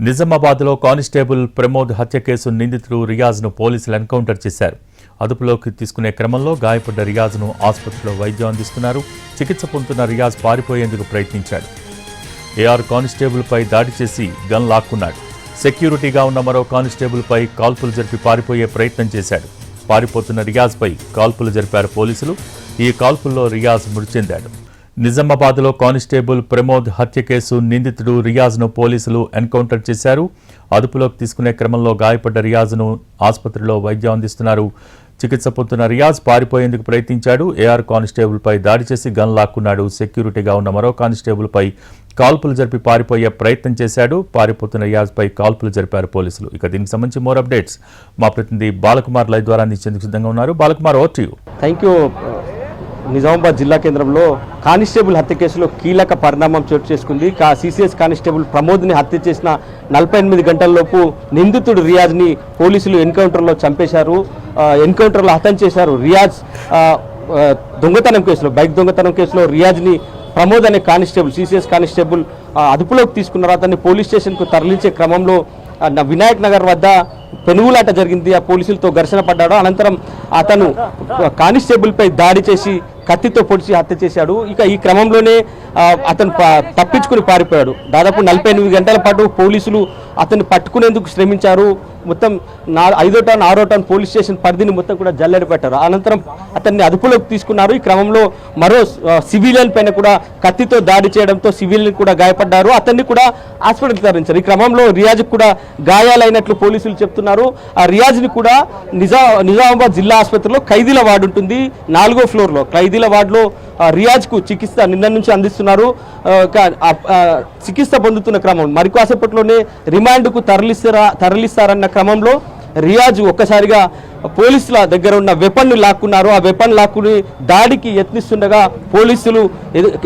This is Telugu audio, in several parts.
నిజామాబాద్లో కానిస్టేబుల్ ప్రమోద్ హత్య కేసు నిందితుడు రియాజ్ను పోలీసులు ఎన్కౌంటర్ చేశారు. అదుపులోకి తీసుకునే క్రమంలో గాయపడ్డ రియాజ్ను ఆసుపత్రిలో వైద్యం అందిస్తున్నారు. చికిత్స పొందుతున్న రియాజ్ పారిపోయేందుకు ప్రయత్నించాడు. ఏఆర్ కానిస్టేబుల్పై దాడి చేసి గన్ లాక్కున్నాడు. సెక్యూరిటీగా ఉన్న మరో కానిస్టేబుల్పై కాల్పులు జరిపి పారిపోయే ప్రయత్నం చేశాడు. పారిపోతున్న రియాజ్పై కాల్పులు జరిపారు పోలీసులు. ఈ కాల్పుల్లో రియాజ్ మృతి చెందాడు. నిజామాబాద్లో కానిస్టేబుల్ ప్రమోద్ హత్య కేసు నిందితుడు రియాజ్ను పోలీసులు ఎన్కౌంటర్ చేశారు. అదుపులోకి తీసుకునే క్రమంలో గాయపడ్డ రియాజ్ను ఆసుపత్రిలో వైద్యం అందిస్తున్నారు. చికిత్స పొందుతున్న రియాజ్ పారిపోయేందుకు ప్రయత్నించాడు. ఏఆర్ కానిస్టేబుల్పై దాడి చేసి గన్ లాక్కున్నాడు. సెక్యూరిటీగా ఉన్న మరో కానిస్టేబుల్పై కాల్పులు జరిపి పారిపోయే ప్రయత్నం చేశాడు. పారిపోతున్న రియాజ్పై కాల్పులు జరిపారు పోలీసులు. ఇక దీనికి సంబంధించి మోర్ అప్డేట్స్ మా ప్రతినిధి బాలకుమార్ లైవ్ ద్వారా అందించేందుకు సిద్ధంగా ఉన్నారు. Balakumar, over to you. Thank you. Nizamabad జిల్లా కేంద్రంలో కానిస్టేబుల్ హత్య కేసులో కీలక పరిణామం చోటు చేసుకుంది. సిసిఎస్ కానిస్టేబుల్ ప్రమోద్ని హత్య చేసిన 48 గంటల్లోపు నిందితుడు రియాజ్ని పోలీసులు ఎన్కౌంటర్లో చంపేశారు. ఎన్కౌంటర్లో హతం చేశారు. రియాజ్ దొంగతనం కేసులో, బైక్ దొంగతనం కేసులో రియాజ్ని ప్రమోద్ అనే కానిస్టేబుల్, సిసిఎస్ కానిస్టేబుల్ అదుపులోకి తీసుకున్నారు. అతన్ని పోలీస్ స్టేషన్కు తరలించే క్రమంలో వినాయక్ నగర్ వద్ద పెనుగులాట జరిగింది. ఆ పోలీసులతో ఘర్షణ పడ్డాడు. అనంతరం అతను కానిస్టేబుల్పై దాడి చేసి కత్తితో పొడిచి హత్య చేశాడు. ఇక ఈ క్రమంలోనే అతను తప్పించుకుని పారిపోయాడు. దాదాపు 48 గంటల పాటు పోలీసులు అతన్ని పట్టుకునేందుకు శ్రమించారు. మొత్తం 5వ టౌన్ 6వ టౌన్ పోలీస్ స్టేషన్ పరిధిని మొత్తం కూడా జల్లెడ పెట్టారు. అనంతరం అతన్ని అదుపులోకి తీసుకున్నారు. ఈ క్రమంలో మరో సివిలియన్ పైన కూడా కత్తితో దాడి చేయడంతో సివిలియన్ కూడా గాయపడ్డారు. అతన్ని కూడా హాస్పిటల్కి తరలించారు. ఈ క్రమంలో రియాజ్కి కూడా గాయాలైనట్లు పోలీసులు చెప్తున్నారు. ఆ రియాజ్ని కూడా నిజామాబాద్ జిల్లా ఆసుపత్రిలో ఖైదీల వార్డు ఉంటుంది, 4వ ఫ్లోర్లో ఖైదీల వార్డులో రియాజ్కు చికిత్స నిన్న నుంచి అందిస్తున్నారు. చికిత్స పొందుతున్న క్రమం మరికాసేపట్లోనే రిమాండ్కు తరలిస్తారన్న క్రమంలో రియాజ్ ఒక్కసారిగా పోలీసుల దగ్గర ఉన్న వెపన్ను లాక్కున్నారు. ఆ వెపన్ లాక్కుని దాడికి యత్నిస్తుండగా పోలీసులు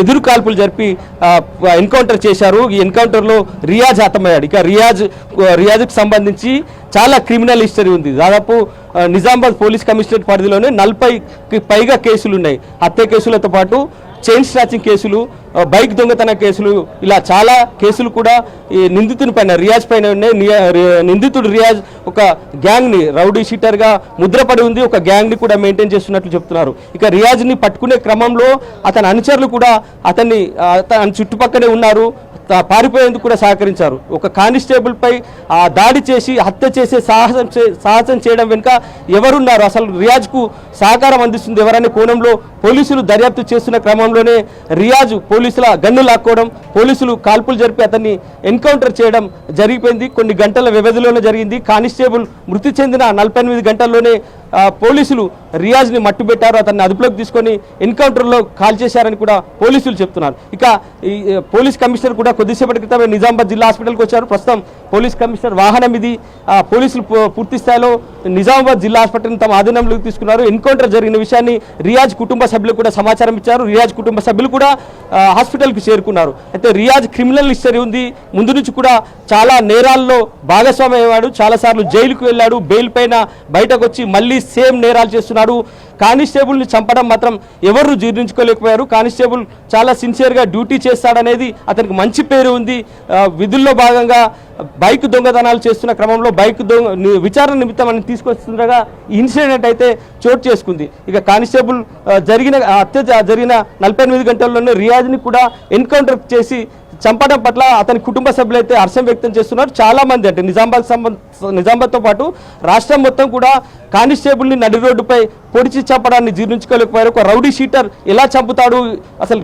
ఎదురు కాల్పులు జరిపి ఎన్కౌంటర్ చేశారు. ఈ ఎన్కౌంటర్లో రియాజ్ హతమయ్యాడు. ఇక రియాజ్కి సంబంధించి చాలా క్రిమినల్ హిస్టరీ ఉంది. దాదాపు నిజామాబాద్ పోలీస్ కమిషనరేట్ పరిధిలోనే 40కి పైగా కేసులు ఉన్నాయి. హత్య కేసులతో పాటు చైన్ స్నాచింగ్ కేసులు, బైక్ దొంగతన కేసులు, ఇలా చాలా కేసులు కూడా ఈ నిందితుని పైన, రియాజ్ పైన ఉన్నాయి. నిందితుడు రియాజ్ ఒక గ్యాంగ్ని, రౌడీ షీటర్గా ముద్రపడి ఉంది. ఒక గ్యాంగ్ని కూడా మెయింటైన్ చేస్తున్నట్లు చెప్తున్నారు. ఇక రియాజ్ని పట్టుకునే క్రమంలో అతని అనుచరులు కూడా అతని చుట్టుపక్కనే ఉన్నారు, పారిపోయేందుకు కూడా సహకరించారు. ఒక కానిస్టేబుల్పై దాడి చేసి హత్య చేసే సాహసం చేయడం వెనుక ఎవరున్నారు, అసలు రియాజ్కు సహకారం అందిస్తుంది ఎవరనే కోణంలో పోలీసులు దర్యాప్తు చేస్తున్న క్రమంలోనే రియాజ్ పోలీసుల గన్ను లాక్కోవడం, పోలీసులు కాల్పులు జరిపి అతన్ని ఎన్కౌంటర్ చేయడం జరిగిపోయింది. కొన్ని గంటల వ్యవధిలోనే జరిగింది. కానిస్టేబుల్ మృతి చెందిన 48 గంటల్లోనే పోలీసులు రియాజ్ని మట్టుబెట్టారు. అతన్ని అదుపులోకి తీసుకొని ఎన్కౌంటర్లో కాల్ చేశారని కూడా పోలీసులు చెప్తున్నారు. ఇక ఈ పోలీస్ కమిషనర్ కూడా కొద్దిసేపటి క్రితమే నిజామాబాద్ జిల్లా హాస్పిటల్కి వచ్చారు. ప్రస్తుతం పోలీస్ కమిషనర్ వాహనం ఇది. పోలీసులు పూర్తి స్థాయిలో నిజామాబాద్ జిల్లా హాస్పిటల్ని తమ ఆధీనంలోకి తీసుకున్నారు. ఎన్కౌంటర్ జరిగిన విషయాన్ని రియాజ్ కుటుంబ సభ్యులకు కూడా సమాచారం ఇచ్చారు. రియాజ్ కుటుంబ సభ్యులు కూడా హాస్పిటల్కి చేరుకున్నారు. అయితే రియాజ్ క్రిమినల్ హిస్టరీ ఉంది. ముందు నుంచి కూడా చాలా నేరాల్లో భాగస్వామ్యం అయ్యాడు. చాలాసార్లు జైలుకు వెళ్ళాడు. బెయిల్ పైన బయటకు వచ్చి మళ్ళీ సేమ్ నేరాలు చేస్తున్నాడు. కానిస్టేబుల్ని చంపడం మాత్రం ఎవరు జీర్ణించుకోలేకపోయారు. కానిస్టేబుల్ చాలా సిన్సియర్గా డ్యూటీ చేస్తాడనేది అతనికి మంచి పేరు ఉంది. విధుల్లో భాగంగా బైక్ దొంగతనాలు చేస్తున్న క్రమంలో బైక్ విచారణ నిమిత్తం అని తీసుకొస్తుండగా ఇన్సిడెంట్ అయితే చోటు చేసుకుంది. ఇక కానిస్టేబుల్ హత్య జరిగిన 48 గంటల్లోనే రియాజ్ని కూడా ఎన్కౌంటర్ చేసి చంపడం పట్ల అతని కుటుంబ సభ్యులైతే హర్షం వ్యక్తం చేస్తున్నారు. చాలామంది, అంటే నిజామాబాద్తో పాటు రాష్ట్రం మొత్తం కూడా కానిస్టేబుల్ని నడి రోడ్డుపై పొడిచి చంపడాన్ని జీర్ణించుకోలేకపోయారు. ఒక రౌడీ షీటర్ ఎలా చంపుతాడు, అసలు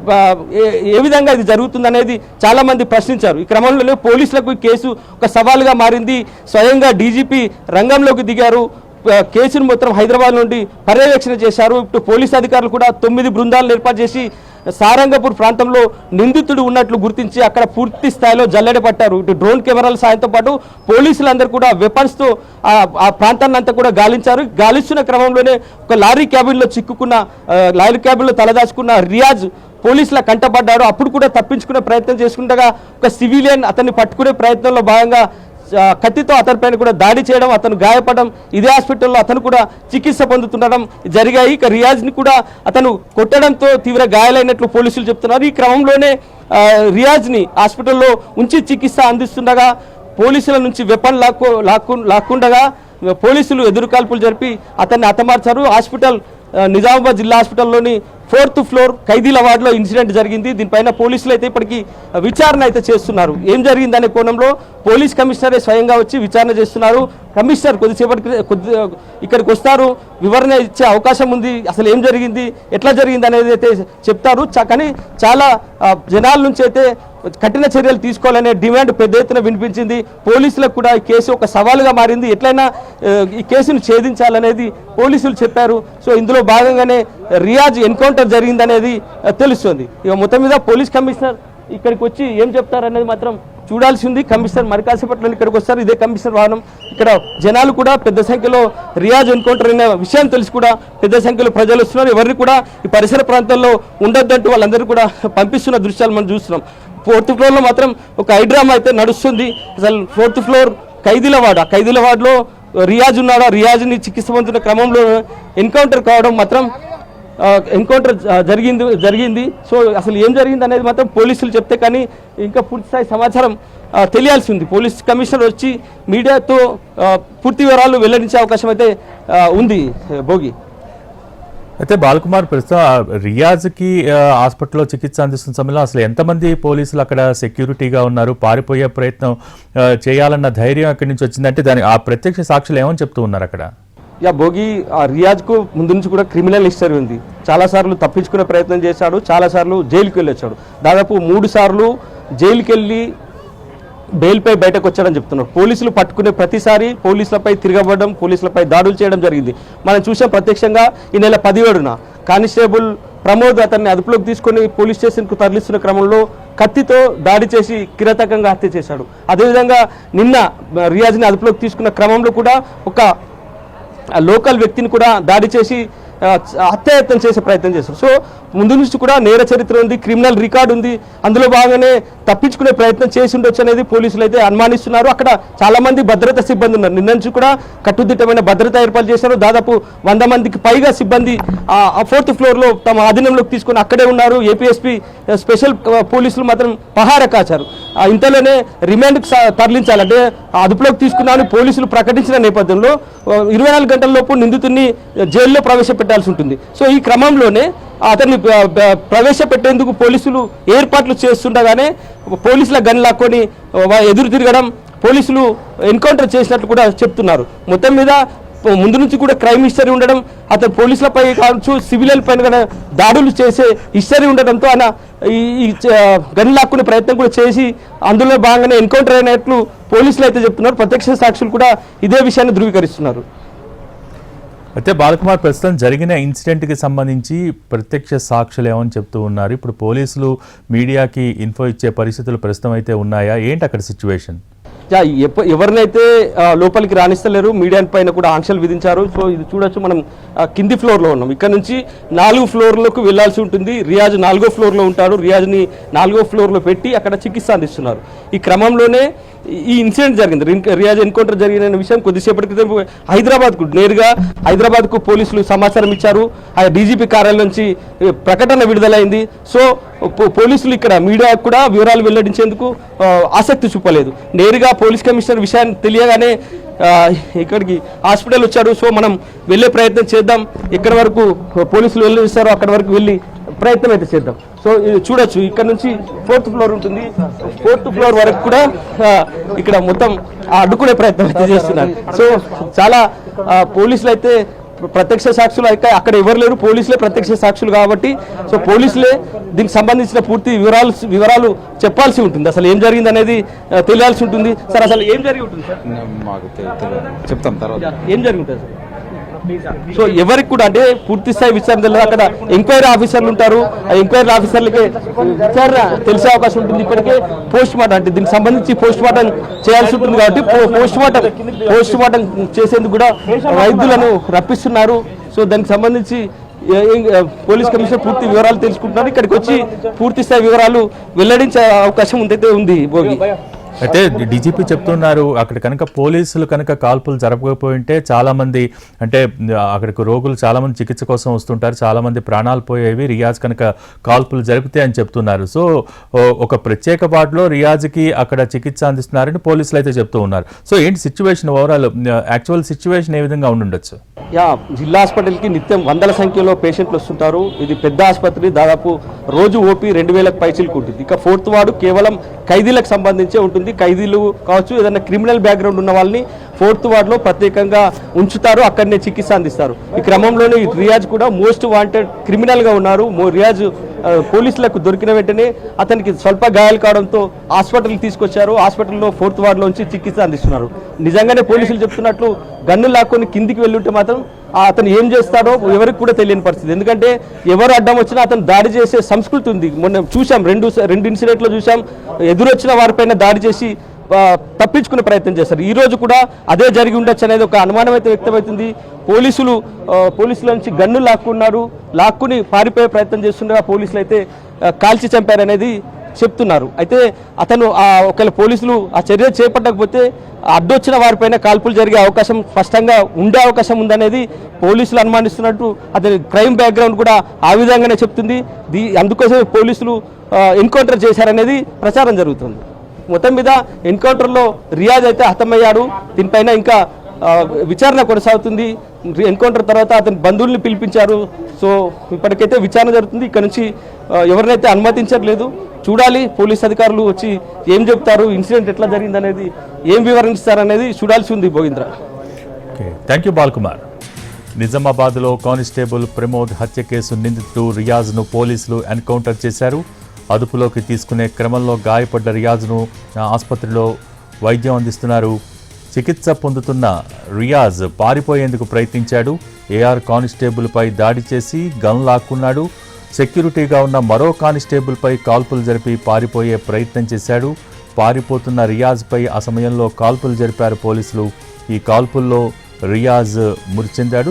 ఏ విధంగా ఇది జరుగుతుందనేది చాలామంది ప్రశ్నించారు. ఈ క్రమంలోనే పోలీసులకు ఈ కేసు ఒక సవాలుగా మారింది. స్వయంగా డీజీపీ రంగంలోకి దిగారు. కేసును మొత్తం హైదరాబాద్ నుండి పర్యవేక్షణ చేశారు. ఇప్పుడు పోలీస్ అధికారులు కూడా 9 బృందాలను ఏర్పాటు చేసి సారంగపూర్ ప్రాంతంలో నిందితుడు ఉన్నట్లు గుర్తించి అక్కడ పూర్తి స్థాయిలో జల్లెడ పట్టారు. ఇటు డ్రోన్ కెమెరాల సాయంతో పాటు పోలీసులందరూ కూడా వెపన్స్తో ఆ ప్రాంతాన్ని అంతా కూడా గాలించారు. గాలిస్తున్న క్రమంలోనే ఒక లారీ క్యాబిన్లో తలదాచుకున్న రియాజ్ పోలీసుల కంటపడ్డాడు. అప్పుడు కూడా తప్పించుకునే ప్రయత్నం చేసుకుంటగా ఒక సివిలియన్ అతన్ని పట్టుకునే ప్రయత్నంలో భాగంగా కత్తితో అతనిపైన కూడా దాడి చేయడం, అతను గాయపడడం, ఇదే హాస్పిటల్లో అతను కూడా చికిత్స పొందుతుండడం జరిగాయి. ఇక రియాజ్ని కూడా అతను కొట్టడంతో తీవ్ర గాయాలైనట్లు పోలీసులు చెప్తున్నారు. ఈ క్రమంలోనే రియాజ్ని హాస్పిటల్లో ఉంచి చికిత్స అందిస్తుండగా పోలీసుల నుంచి వెపన్ లాక్కుండగా పోలీసులు ఎదురుకాల్పులు జరిపి అతన్ని హతమార్చారు. హాస్పిటల్ నిజామాబాద్ జిల్లా హాస్పిటల్లోని 4th ఫ్లోర్ ఖైదీల వార్డులో ఇన్సిడెంట్ జరిగింది. దీనిపైన పోలీసులు అయితే ఇప్పటికీ విచారణ అయితే చేస్తున్నారు. ఏం జరిగిందనే కోణంలో పోలీస్ కమిషనరే స్వయంగా వచ్చి విచారణ చేస్తున్నారు. కమిషనర్ ఇక్కడికి వస్తారు, వివరణ ఇచ్చే అవకాశం ఉంది. అసలు ఏం జరిగింది, ఎట్లా జరిగింది అనేది అయితే చెప్తారు. కానీ చాలా జనాల నుంచి అయితే కఠిన చర్యలు తీసుకోవాలనే డిమాండ్ పెద్ద ఎత్తున వినిపించింది. పోలీసులకు కూడా ఈ కేసు ఒక సవాలుగా మారింది. ఎట్లయినా ఈ కేసును ఛేదించాలనేది పోలీసులు చెప్పారు. సో ఇందులో భాగంగానే రియాజ్ ఎన్కౌంటర్ జరిగిందనేది తెలుస్తుంది. ఇక మొత్తం మీద పోలీస్ కమిషనర్ ఇక్కడికి వచ్చి ఏం చెప్తారనేది మాత్రం చూడాల్సి ఉంది. కమిషనర్ మరి కాసేపట్లో ఇక్కడికి వస్తారు. ఇదే కమిషనర్ వాహనం. ఇక్కడ జనాలు కూడా పెద్ద సంఖ్యలో రియాజ్ ఎన్కౌంటర్ అయిన విషయం తెలిసి కూడా పెద్ద సంఖ్యలో ప్రజలు వస్తున్నారు. ఎవరిని కూడా ఈ పరిసర ప్రాంతాల్లో ఉండొద్దంటూ వాళ్ళందరూ కూడా పంపిస్తున్న దృశ్యాలు మనం చూస్తున్నాం. 4th ఫ్లోర్లో మాత్రం ఒక హైడ్రామా అయితే నడుస్తుంది. అసలు 4th ఫ్లోర్ ఖైదీల వార్డులో రియాజ్ ఉన్నాడు. రియాజ్ని చికిత్స పొందుతున్న క్రమంలో ఎన్కౌంటర్ కావడం మాత్రం జరిగింది. సో అసలు ఏం జరిగింది అనేది మాత్రం పోలీసులు చెప్తే కానీ ఇంకా పూర్తిస్థాయి సమాచారం తెలియాల్సి ఉంది. పోలీస్ కమిషనర్ వచ్చి మీడియాతో పూర్తి వివరాలు వెల్లడించే అవకాశం అయితే ఉంది. భోగి అయితే బాలకుమార్ ప్రస్తుతం రియాజ్కి హాస్పిటల్లో చికిత్స అందిస్తున్న సమయంలో అసలు ఎంతమంది పోలీసులు అక్కడ సెక్యూరిటీగా ఉన్నారు, పారిపోయే ప్రయత్నం చేయాలన్న ధైర్యం అక్కడి నుంచి వచ్చిందంటే దాని ఆ ప్రత్యక్ష సాక్షులు ఏమని చెప్తూ ఉన్నారు అక్కడ? భోగి రియాజ్కు ముందు నుంచి కూడా క్రిమినల్ హిస్టరీ ఉంది. చాలాసార్లు తప్పించుకునే ప్రయత్నం చేశాడు, చాలాసార్లు జైలుకి వెళ్ళొచ్చాడు. దాదాపు 3 సార్లు జైలుకి వెళ్ళి బెయిల్పై బయటకు వచ్చాడని చెప్తున్నారు. పోలీసులు పట్టుకునే ప్రతిసారి పోలీసులపై తిరగబడడం, పోలీసులపై దాడులు చేయడం జరిగింది. మనం చూసాం ప్రత్యక్షంగా ఈ నెల 17న కానిస్టేబుల్ ప్రమోద్ అతన్ని అదుపులోకి తీసుకొని పోలీస్ స్టేషన్కు తరలిస్తున్న క్రమంలో కత్తితో దాడి చేసి కిరాతకంగా హత్య చేశాడు. అదేవిధంగా నిన్న రియాజ్ని అదుపులోకి తీసుకున్న క్రమంలో కూడా ఒక లోకల్ వ్యక్తిని కూడా దాడి చేసి హత్యాయత్నం చేసే ప్రయత్నం చేశారు. సో ముందు నుంచి కూడా నేర చరిత్ర ఉంది, క్రిమినల్ రికార్డు ఉంది. అందులో భాగంగానే తప్పించుకునే ప్రయత్నం చేసి ఉండొచ్చు అనేది పోలీసులు అయితే అనుమానిస్తున్నారు. అక్కడ చాలా మంది భద్రతా సిబ్బంది ఉన్నారు. నిన్న నుంచి కూడా కట్టుదిట్టమైన భద్రత ఏర్పాటు చేశారు. దాదాపు 100 మందికి పైగా సిబ్బంది 4th ఫ్లోర్లో తమ ఆధీనంలోకి తీసుకొని అక్కడే ఉన్నారు. ఏపీఎస్పీ స్పెషల్ పోలీసులు మాత్రం పహారా కాచారు. ఇంతలోనే రిమాండ్కి తరలించాలంటే అదుపులోకి తీసుకున్నామని పోలీసులు ప్రకటించిన నేపథ్యంలో 24 గంటల లోపు నిందితుడిని జైల్లో ప్రవేశపెట్టాల్సి ఉంటుంది. సో ఈ క్రమంలోనే అతన్ని ప్రవేశపెట్టేందుకు పోలీసులు ఏర్పాట్లు చేస్తుండగానే పోలీసుల గన్ లాక్కొని ఎదురు తిరగడం, పోలీసులు ఎన్కౌంటర్ చేసినట్లు కూడా చెప్తున్నారు. మొత్తం మీద ముందు నుంచి కూడా క్రైమ్ హిస్టరీ ఉండడం, అతను పోలీసులపై కావచ్చు సివిలియన్ పైన కూడా దాడులు చేసే హిస్టరీ ఉండడంతో ఆయన ఈ గన్ లాక్కునే ప్రయత్నం కూడా చేసి అందులో భాగంగానే ఎన్కౌంటర్ అయినట్లు పోలీసులు అయితే చెప్తున్నారు. ప్రత్యక్ష సాక్షులు కూడా ఇదే విషయాన్ని ధృవీకరిస్తున్నారు. అయితే బాలకుమార్ ప్రస్తుతం జరిగిన ఇన్సిడెంట్కి సంబంధించి ప్రత్యక్ష సాక్షులు ఏమని చెప్తూ ఉన్నారు? ఇప్పుడు పోలీసులు మీడియాకి ఇన్ఫో ఇచ్చే పరిస్థితులు ప్రస్తుతం అయితే ఉన్నాయా? ఏంటి అక్కడ సిచ్యువేషన్? ఎవరినైతే లోపలికి రాణిస్తలేరు, మీడియా పైన కూడా ఆంక్షలు విధించారు. సో ఇది చూడొచ్చు, మనం కింది ఫ్లోర్లో ఉన్నాం. ఇక్కడ నుంచి 4 ఫ్లోర్లకు వెళ్లాల్సి ఉంటుంది. రియాజ్ 4వ ఫ్లోర్లో ఉంటాడు. రియాజ్ని 4వ ఫ్లోర్లో పెట్టి అక్కడ చికిత్స అందిస్తున్నారు. ఈ క్రమంలోనే ఈ ఇన్సిడెంట్ జరిగింది. రియాజ్ ఎన్కౌంటర్ జరిగిన విషయం కొద్దిసేపటి క్రితం నేరుగా హైదరాబాద్కు పోలీసులు సమాచారం ఇచ్చారు. ఆ డీజీపీ కార్యాలయం నుంచి ప్రకటన విడుదలైంది. సో పోలీసులు ఇక్కడ మీడియాకు కూడా వివరాలు వెల్లడించేందుకు ఆసక్తి చూపలేదు. నేరుగా పోలీస్ కమిషనర్ విషయాన్ని తెలియగానే ఇక్కడికి హాస్పిటల్ వచ్చారు. సో మనం వెళ్ళే ప్రయత్నం చేద్దాం, ఎక్కడి వరకు పోలీసులు వెళ్ళిస్తారో అక్కడి వరకు వెళ్ళి ప్రయత్నం అయితే చేద్దాం. సో ఇది చూడొచ్చు, ఇక్కడ నుంచి 4th ఫ్లోర్ ఉంటుంది. 4th ఫ్లోర్ వరకు కూడా ఇక్కడ మొత్తం అడ్డుకునే ప్రయత్నం అయితే చేస్తున్నారు. సో చాలా పోలీసులు అయితే ప్రత్యక్ష సాక్షులు అయితే అక్కడ ఎవరు లేరు, పోలీసులే ప్రత్యక్ష సాక్షులు కాబట్టి సో పోలీసులే దీనికి సంబంధించిన పూర్తి వివరాలు చెప్పాల్సి ఉంటుంది. అసలు ఏం జరిగింది అనేది తెలియాల్సి ఉంటుంది. సార్ అసలు ఏం జరిగి ఉంటుంది సార్? మాకు చెప్తాం తర్వాత ఏం జరిగి ఉంటుంది సార్? సో ఎవరికి కూడా అంటే పూర్తి స్థాయి విచారణ తెలియదు. అక్కడ ఎంక్వైరీ ఆఫీసర్లు ఉంటారు. ఆ ఎంక్వైరీ ఆఫీసర్లకి విచారణ తెలిసే అవకాశం ఉంటుంది. ఇప్పటికే పోస్ట్ మార్టం అంటే దీనికి సంబంధించి పోస్ట్ మార్టం చేయాల్సి ఉంటుంది కాబట్టి పోస్ట్ మార్టం చేసేందుకు కూడా వైద్యులను రప్పిస్తున్నారు. సో దానికి సంబంధించి పోలీస్ కమిషనర్ పూర్తి వివరాలు తెలుసుకుంటున్నారు. ఇక్కడికి వచ్చి పూర్తి స్థాయి వివరాలు వెల్లడించే అవకాశం ఉందైతే ఉంది. భోగి అయితే డీజీపీ చెప్తున్నారు అక్కడ కనుక పోలీసులు కనుక కాల్పులు జరపకపోయి ఉంటే చాలా మంది అంటే అక్కడికి రోగులు చాలా మంది చికిత్స కోసం వస్తుంటారు, చాలా మంది ప్రాణాలు పోయేవి రియాజ్ కనుక కాల్పులు జరిపితే అని చెప్తున్నారు. సో ఒక ప్రత్యేక వార్డులో రియాజ్కి అక్కడ చికిత్స అందిస్తున్నారని పోలీసులు అయితే చెప్తూ ఉన్నారు. సో ఏంటి సిచ్యువేషన్, ఓవరాల్ యాక్చువల్ సిచ్యువేషన్ ఏ విధంగా ఉండుండొచ్చు? జిల్లా హాస్పిటల్కి నిత్యం వందల సంఖ్యలో పేషెంట్లు వస్తుంటారు. ఇది పెద్ద ఆసుపత్రి, దాదాపు రోజు ఓపీ 2000 పైచీలకు ఉంటుంది. ఇక ఫోర్త్ వార్డు కేవలం ఖైదీలకు సంబంధించే ఉంటుంది. ఖైదీలు కావచ్చు, ఏదైనా క్రిమినల్ బ్యాక్గ్రౌండ్ ఉన్న వాళ్ళని ఫోర్త్ వార్డులో ప్రత్యేకంగా ఉంచుతారు, అక్కడనే చికిత్స అందిస్తారు. ఈ క్రమంలోనే ఈ రియాజ్ కూడా మోస్ట్ వాంటెడ్ క్రిమినల్గా ఉన్నారు. రియాజ్ పోలీసులకు దొరికిన వెంటనే అతనికి స్వల్ప గాయాలు కావడంతో హాస్పిటల్కి తీసుకొచ్చారు. హాస్పిటల్లో ఫోర్త్ వార్డులో ఉంచి చికిత్స అందిస్తున్నారు. నిజంగానే పోలీసులు చెప్తున్నట్లు గన్ను లాక్కొని కిందికి వెళ్ళుంటే మాత్రం అతను ఏం చేస్తాడో ఎవరికి కూడా తెలియని పరిస్థితి. ఎందుకంటే ఎవరు అడ్డం వచ్చినా అతను దాడి చేసే సంస్కృతి ఉంది. మొన్న చూసాం, రెండు ఇన్సిడెంట్లో చూసాం, ఎదురొచ్చిన వారిపైన దాడి చేసి తప్పించుకునే ప్రయత్నం చేస్తారు. ఈ రోజు కూడా అదే జరిగి ఉండొచ్చు అనేది ఒక అనుమానం అయితే వ్యక్తమవుతుంది. పోలీసుల నుంచి గన్ను లాక్కుని పారిపోయే ప్రయత్నం చేస్తుండగా పోలీసులు అయితే కాల్చి చంపారనేది చెప్తున్నారు. అయితే అతను ఒకవేళ పోలీసులు ఆ చర్య చేపట్టకపోతే అడ్డొచ్చిన వారిపైన కాల్పులు జరిగే అవకాశం స్పష్టంగా ఉండే అవకాశం ఉందనేది పోలీసులు అనుమానిస్తున్నట్టు అతని క్రైమ్ బ్యాక్గ్రౌండ్ కూడా ఆ విధంగానే చెప్తుంది. అందుకోసమే పోలీసులు ఎన్కౌంటర్ చేశారనేది ప్రచారం జరుగుతుంది. మొత్తం మీద ఎన్కౌంటర్లో రియాజ్ అయితే హతమయ్యాడు. దీనిపైన ఇంకా విచారణ కొనసాగుతుంది. ఎన్కౌంటర్ తర్వాత అతని బంధువుల్ని పిలిపించారు. సో ఇప్పటికైతే విచారణ జరుగుతుంది. ఇక్కడ నుంచి ఎవరినైతే అనుమతించట్లేదు. చూడాలి పోలీస్ అధికారులు వచ్చి ఏం చెప్తారు, ఇన్సిడెంట్ ఎట్లా జరిగిందనేది ఏం వివరిస్తారనేది చూడాల్సి ఉంది. గోవింద్ర. Thank you Balkumar. నిజామాబాద్లో కానిస్టేబుల్ ప్రమోద్ హత్య కేసు నిందితుడు రియాజ్ను పోలీసులు ఎన్కౌంటర్ చేశారు. అదుపులోకి తీసుకునే క్రమంలో గాయపడ్డ రియాజ్ను ఆసుపత్రిలో వైద్యం అందిస్తున్నారు. చికిత్స పొందుతున్న రియాజ్ పారిపోయేందుకు ప్రయత్నించాడు. ఏఆర్ కానిస్టేబుల్పై దాడి చేసి గన్ లాక్కున్నాడు. సెక్యూరిటీగా ఉన్న మరో కానిస్టేబుల్పై కాల్పులు జరిపి పారిపోయే ప్రయత్నం చేశాడు. పారిపోతున్న రియాజ్పై ఆ సమయంలో కాల్పులు జరిపారు పోలీసులు. ఈ కాల్పుల్లో రియాజ్ మృతి చెందాడు.